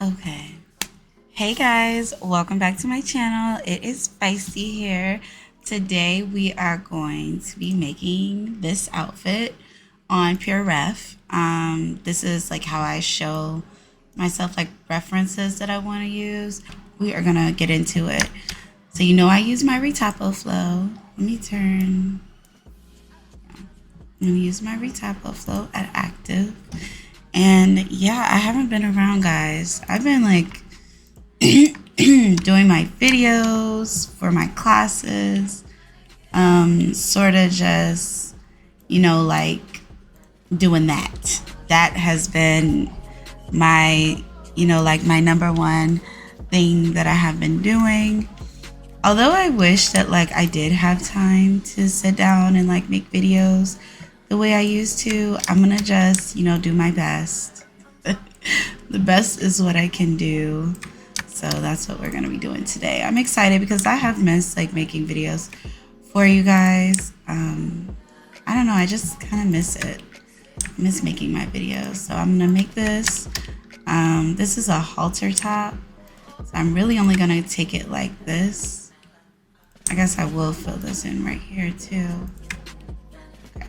Okay. Hey guys, welcome back to my channel. It is Feisty here. Today we are going to be making this outfit on Pure Ref. This is like how I show myself like references that I want to use. We are gonna get into it. So you know I use my Retopoflow. I'm gonna use my Retopoflow at active. And yeah, I haven't been around, guys. I've been like doing my videos for my classes, sort of just, like doing that. That has been my, like my number one thing that I have been doing. Although I wish that like I did have time to sit down and like make videos the way I used to, I'm gonna just, do my best. The best is what I can do. So that's what we're gonna be doing today. I'm excited because I have missed like making videos for you guys. I don't know, I just kind of miss it. I miss making my videos. So I'm gonna make this. This is a halter top. So I'm really only gonna take it like this. I guess I will fill this in right here too. Okay.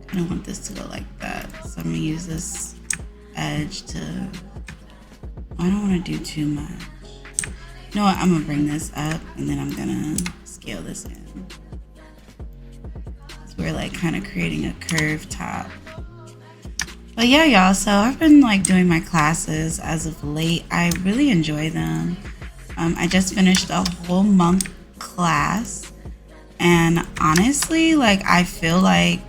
I don't want this to go like that. So I'm gonna use this edge to, I don't want to do too much. You know what, I'm gonna bring this up and then I'm gonna scale this in. So we're like kind of creating a curved top. But yeah, y'all, so I've been like doing my classes as of late. I really enjoy them. I just finished a whole month class, and honestly, like I feel like,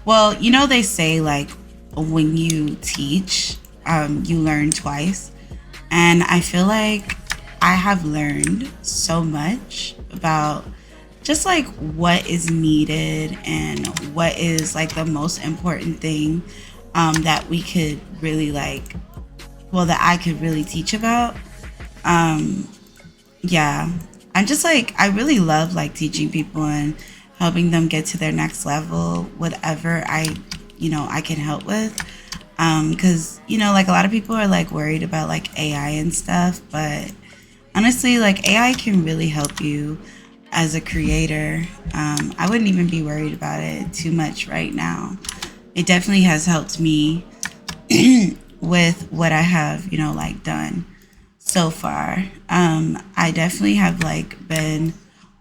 well, they say like when you teach, you learn twice, and I feel like I have learned so much about just like what is needed and what is like the most important thing that we could really like, well, that I could really teach about. Yeah, I'm just like, I really love like teaching people and helping them get to their next level, whatever I can help with. Because, like a lot of people are like worried about like AI and stuff, but honestly, like AI can really help you as a creator. I wouldn't even be worried about it too much right now. It definitely has helped me with what I have, like done so far. I definitely have like been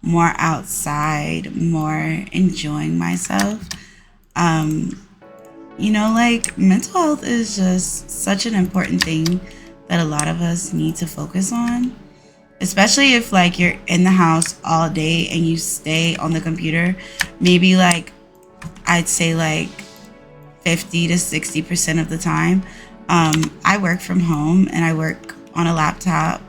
more outside, more enjoying myself. Like mental health is just such an important thing that a lot of us need to focus on, especially if like you're in the house all day and you stay on the computer. Maybe like I'd say like 50 to 60% of the time. I work from home and I work on a laptop,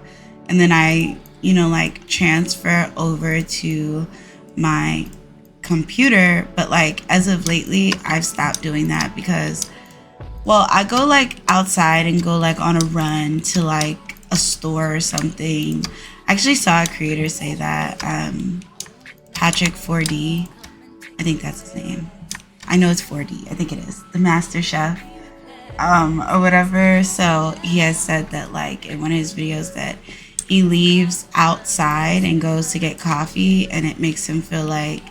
and then I, like transfer over to my computer. But like as of lately, I've stopped doing that because, well, I go like outside and go like on a run to like a store or something. I actually saw a creator say that, Patrick 4D, I think that's his name. I know it's 4D, I think it is, the Master Chef, or whatever. So he has said that like in one of his videos that he leaves outside and goes to get coffee, and it makes him feel like,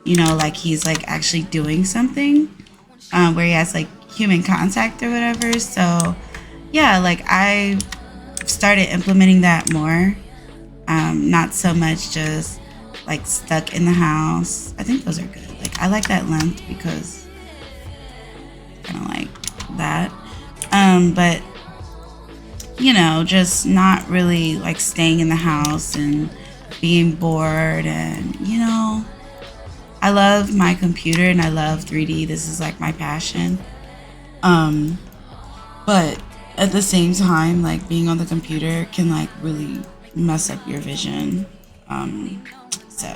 like he's like actually doing something, where he has like human contact or whatever. So yeah, like I started implementing that more, not so much just like stuck in the house. I think those are good. Like I like that length because kind of like that. But just not really like staying in the house and being bored. And I love my computer and I love 3D. This is like my passion. But at the same time, like being on the computer can like really mess up your vision. So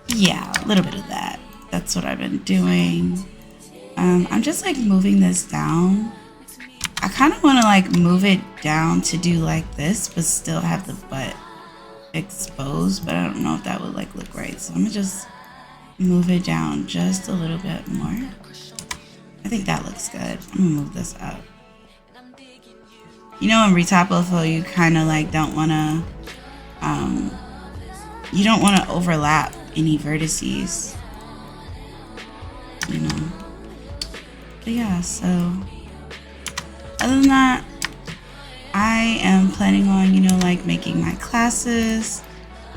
yeah, a little bit of that. That's what I've been doing. I'm just like moving this down. I kind of want to like move it down to do like this, but still have the butt exposed. But I don't know if that would like look right. So I'm gonna just move it down just a little bit more. I think that looks good. I'm gonna move this up. you know, in Retopoflow, you kind of like don't want to, you don't want to overlap any vertices, you know. But yeah, so other than that, I am planning on, you know, like making my classes.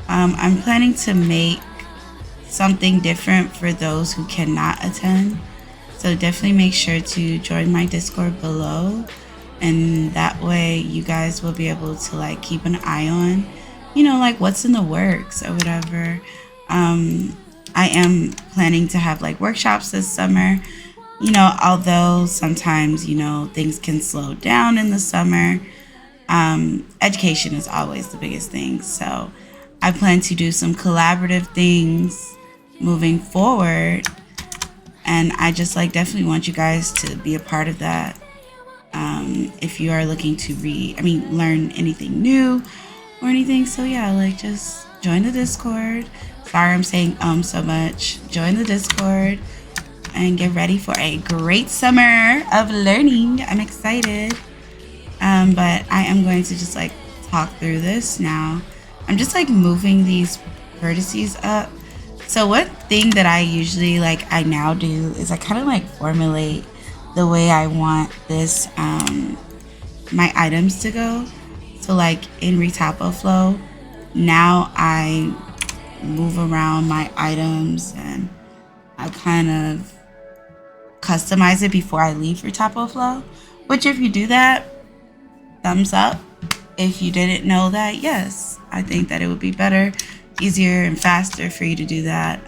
I'm planning to make something different for those who cannot attend. So definitely make sure to join my Discord below. And that way you guys will be able to like keep an eye on, you know, like what's in the works or whatever. I am planning to have like workshops this summer, you know, although sometimes, you know, things can slow down in the summer. Education is always the biggest thing. So I plan to do some collaborative things moving forward. And I just like definitely want you guys to be a part of that. If you are looking to learn anything new or anything. So yeah, like just join the Discord. Sorry I'm saying so much. Join the Discord and get ready for a great summer of learning. I'm excited. But I am going to just like talk through this now. I'm just like moving these vertices up. So one thing that I usually I now do is I kind of like formulate the way I want this my items to go. So like in Retopoflow, now I move around my items and I kind of customize it before I leave Retopoflow. Which if you do that, thumbs up. If you didn't know that, yes, I think that it would be better, easier, and faster for you to do that.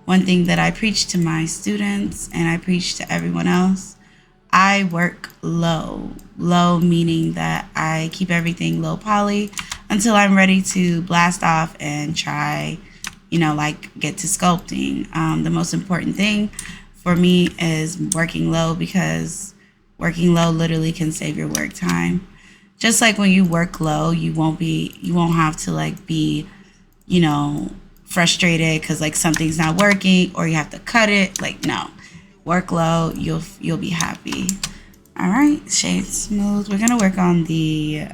One thing that I preach to my students and I preach to everyone else, I work low. Low meaning that I keep everything low poly until I'm ready to blast off and try, you know, like get to sculpting. The most important thing for me is working low, because working low literally can save your work time. Just like when you work low, you won't have to like be, you know, frustrated because like something's not working or you have to cut it. Like, no, work low, you'll be happy. All right, shade smooth. We're gonna work on the,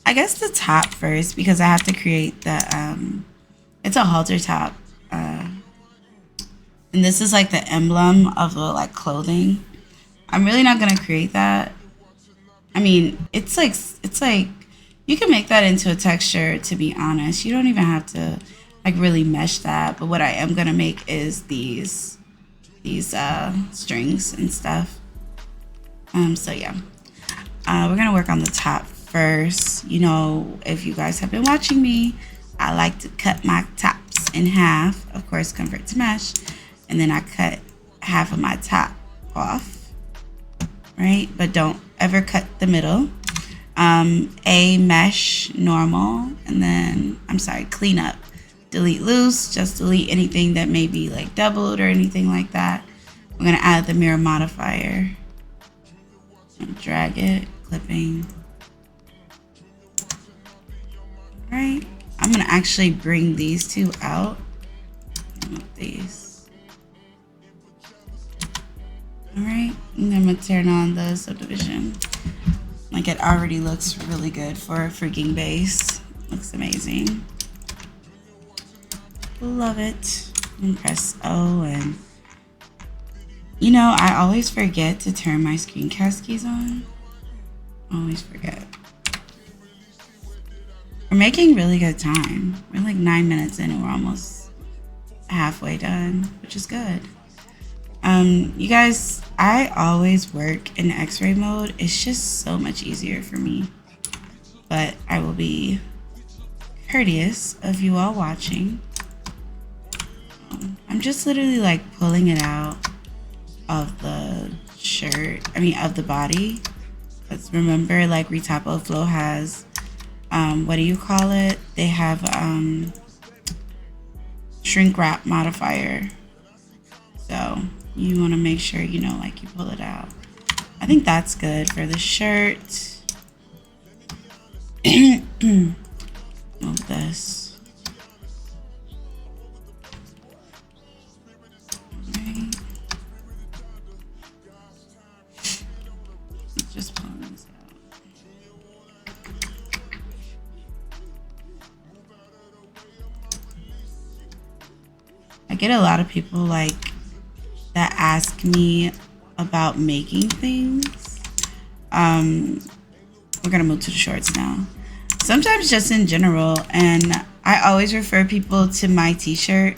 I guess the top first, because I have to create the it's a halter top, and this is like the emblem of the like clothing. I'm really not gonna create that. I mean, it's like you can make that into a texture, to be honest. You don't even have to like really mesh that. But what I am gonna make is these strings and stuff. So yeah, we're gonna work on the top first. You know, if you guys have been watching me, I like to cut my tops in half. Of course, convert to mesh, and then I cut half of my top off, right? But don't ever cut the middle. A mesh normal, and then clean up, delete loose, just delete anything that may be like doubled or anything like that. We're gonna add the mirror modifier and drag it, clipping. All right, I'm gonna actually bring these two out. These. All right, and I'm gonna turn on the subdivision. Like, it already looks really good for a freaking base. Looks amazing. Love it. And press O, and you know, I always forget to turn my screencast keys on. Always forget. We're making really good time. We're like 9 minutes in and we're almost halfway done, which is good. You guys, I always work in X-ray mode. It's just so much easier for me. But I will be courteous of you all watching. I'm just literally like pulling it out of the shirt, of the body. Because remember, like Retopoflow has, what do you call it? They have shrink wrap modifier. So you want to make sure, you know, like you pull it out. I think that's good for the shirt. Move this. Alright. Just pulling this out. get a lot of people like that ask me about making things. We're gonna move to the shorts now. Sometimes just in general, and I always refer people to my t-shirt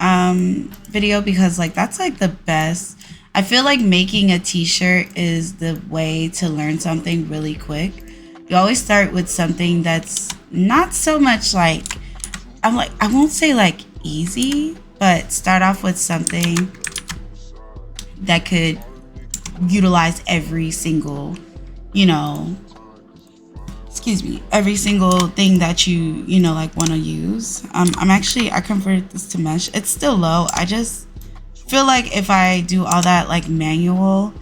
video because like that's like the best. I feel like making a t-shirt is the way to learn something really quick. You always start with something that's not so much like, I won't say like easy, but start off with something that could utilize every single, you know, every single thing that you know, like want to use. I converted this to mesh. It's still low. I just feel like if I do all that like manual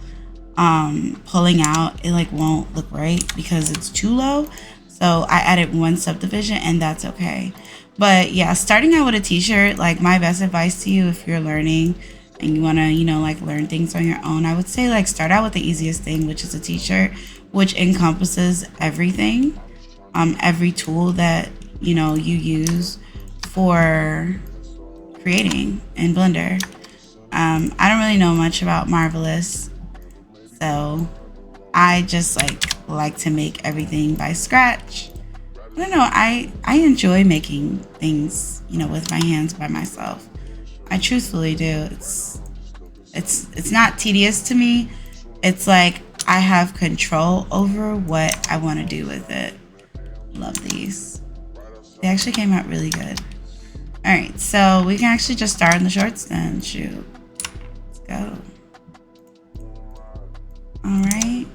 pulling out, it like won't look right because it's too low. So I added one subdivision and that's okay. But yeah, starting out with a t-shirt, like my best advice to you if you're learning and you want to, you know, like learn things on your own, I would say like start out with the easiest thing, which is a t-shirt, which encompasses everything, every tool that, you know, you use for creating in Blender. I don't really know much about Marvelous, so I just like to make everything by scratch. I don't know, I enjoy making things, you know, with my hands by myself. I truthfully do. It's not tedious to me. It's like I have control over what I want to do with it. Love these. They actually came out really good. All right, so we can actually just start in the shorts then. Shoot, let's go. All right,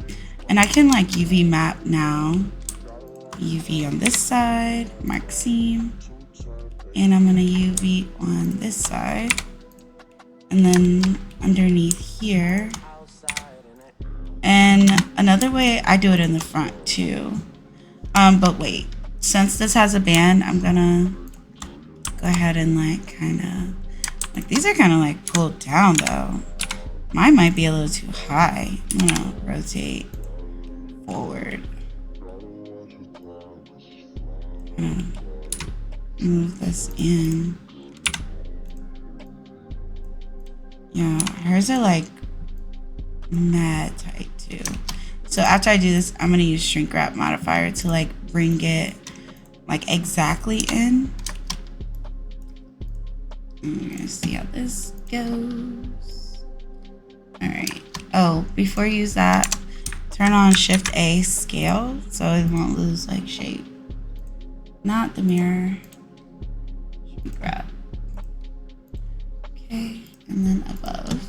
and I can like UV map now. UV on this side, mark seam, and I'm gonna UV on this side, and then underneath here. And another way I do it in the front too. But wait, since this has a band, I'm gonna go ahead and like kind of like, these are kind of like pulled down though. Mine might be a little too high. I'm gonna rotate forward. Move this in. Yeah, hers are like mad tight too. So after I do this, I'm gonna use shrink wrap modifier to like bring it like exactly in. I'm gonna see how this goes. All right. Oh, before you use that, turn on Shift A scale so it won't lose like shape. Not the mirror. Shrink wrap. Okay, and then above.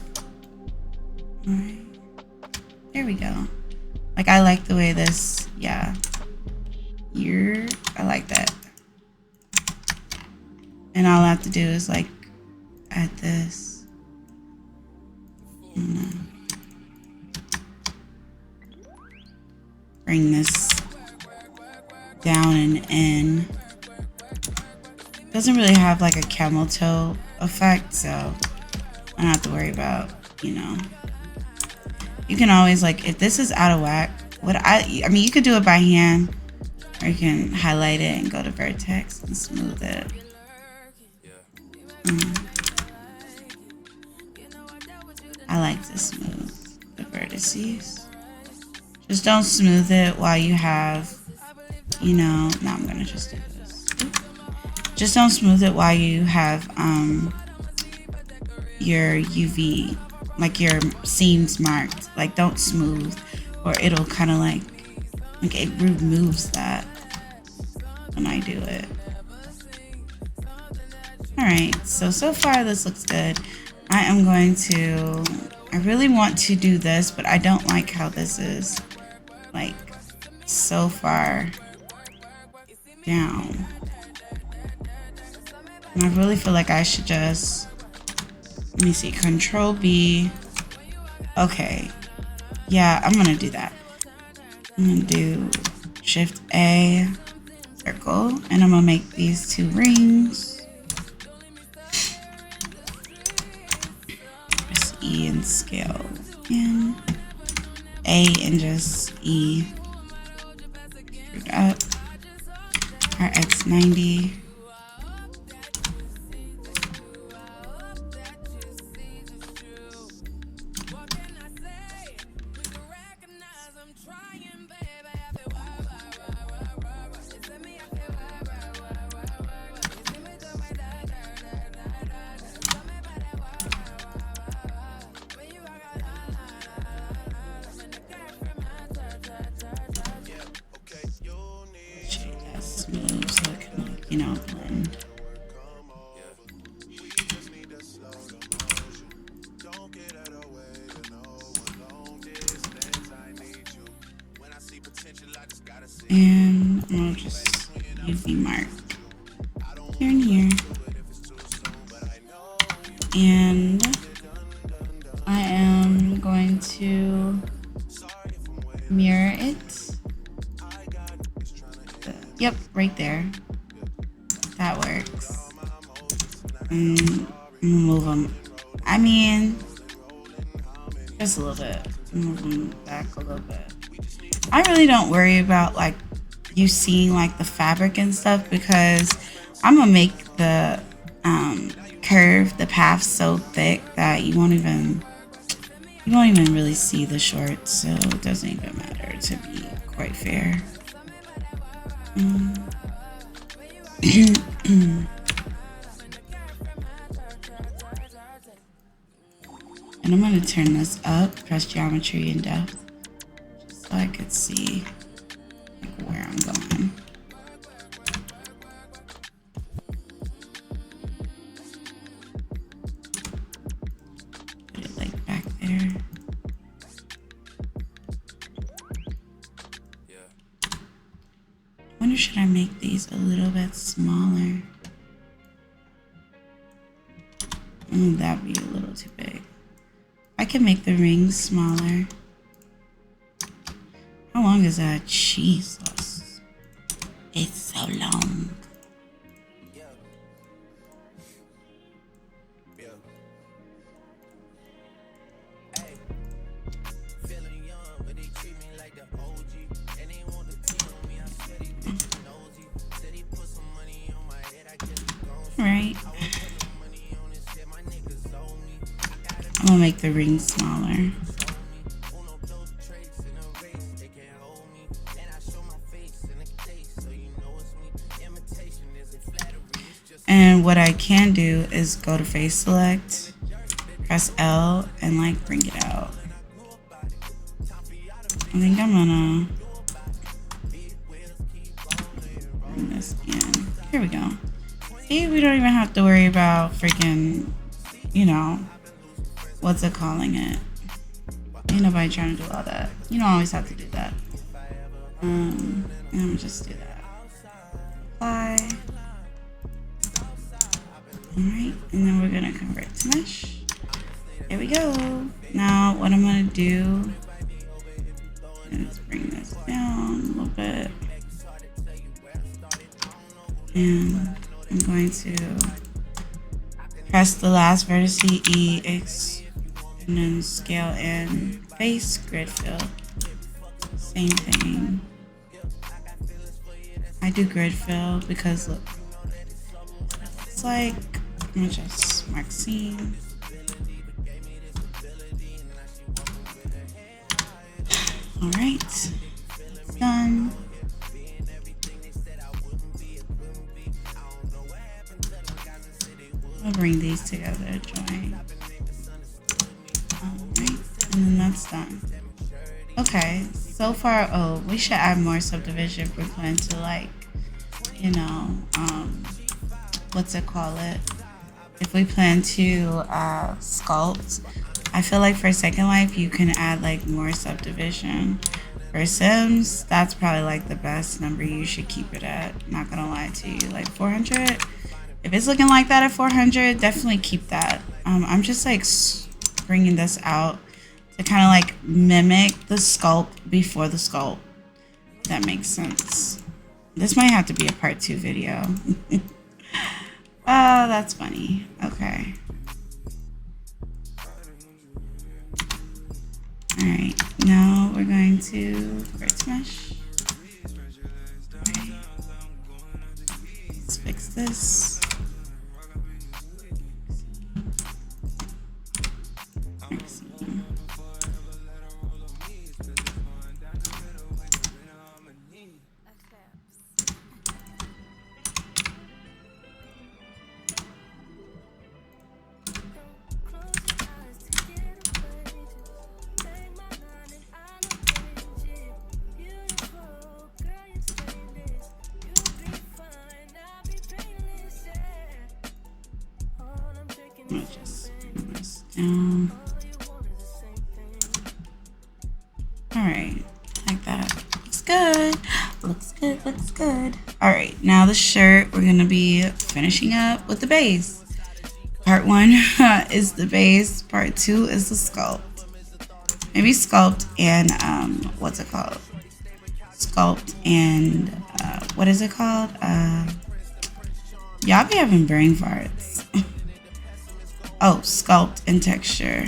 All right. There we go. Like I like the way this, yeah. Here, I like that. And all I have to do is like add this. Bring this down and in. Doesn't really have like a camel toe effect, so I don't have to worry about, you know. You can always like, if this is out of whack, I mean you could do it by hand, or you can highlight it and go to vertex and smooth it. I like to smooth the vertices. Just don't smooth it while you have, you know, no, I'm gonna just do this. Just don't smooth it while you have your UV, like your seams marked. Like don't smooth, or it'll kind of like it removes that when I do it. All right, so far this looks good. I am going to, I really want to do this, but I don't like how this is like so far down. And I really feel like I should just, let me see, Control B. Okay, yeah, I'm gonna do that. I'm gonna do Shift A, circle, and I'm gonna make these two rings. Press E and scale in. A and just E. Screwed up. RX90. you know, blend. And I'll just UV mark here and here. And I am going to mirror it. Yep, right there. That works. And move them. I mean, just a little bit. Move them back a little bit. I really don't worry about like you seeing like the fabric and stuff, because I'm gonna make the curve, the path so thick that you won't even really see the shorts, so it doesn't even matter, to be quite fair. And I'm gonna turn this up, press geometry and depth, just so I could see like where I'm going. Put it like back there. I wonder, should I make these a little bit smaller? That'd be a little too big. I can make the rings smaller. How long is that? Jesus. It's so long. Right. I'm gonna make the rings smaller. And what I can do is go to face select, press L, and like bring it out. I think I'm gonna bring this in. Here we go. See, we don't even have to worry about freaking, you know, what's it calling it? Ain't nobody trying to do all that. You don't always have to do that. And I'm gonna just do that. Apply. Alright, and then we're gonna convert to mesh. There we go. Now what I'm gonna do is bring this down a little bit. And I'm going to press the last vertex E, and then scale in face, grid fill. Same thing. I do grid fill because look, it's like, I'm gonna just mark scene. All right, it's done. I'll bring these together, join. Alright, and then that's done. Okay, so far, oh, we should add more subdivision if we plan to, like, you know, what's it called it? If we plan to sculpt, I feel like for Second Life, you can add, like, more subdivision. For Sims, that's probably, like, the best number you should keep it at. Not gonna lie to you, like 400. If it's looking like that at 400, definitely keep that. I'm just like bringing this out to kind of like mimic the sculpt before the sculpt. If that makes sense. This might have to be a part 2 video. Oh, that's funny. Okay. Alright, now we're going to convert to mesh. Right. Let's fix this. All right, like that. Looks good. Looks good. Looks good. All right, now the shirt. We're gonna be finishing up with the base. Part 1 is the base. Part 2 is the sculpt. Maybe sculpt and what's it called? Sculpt and what is it called? Y'all be having brain farts. Oh, sculpt and texture.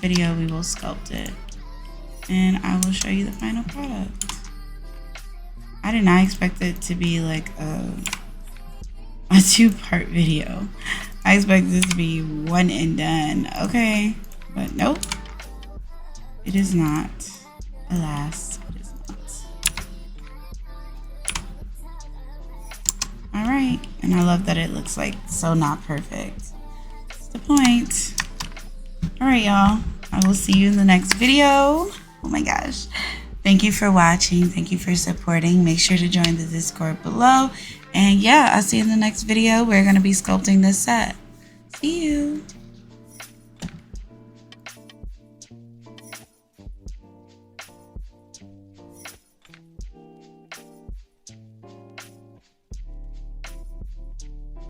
Video we will sculpt it and I will show you the final product. I did not expect it to be like a 2-part video. I expected this to be one and done. Okay, but nope, it is not. Alas, it is not. All right, and I love that it looks like so not perfect. That's the point. All right, y'all. I will see you in the next video. Oh my gosh. Thank you for watching. Thank you for supporting. Make sure to join the Discord below. And yeah, I'll see you in the next video. We're going to be sculpting this set. See you.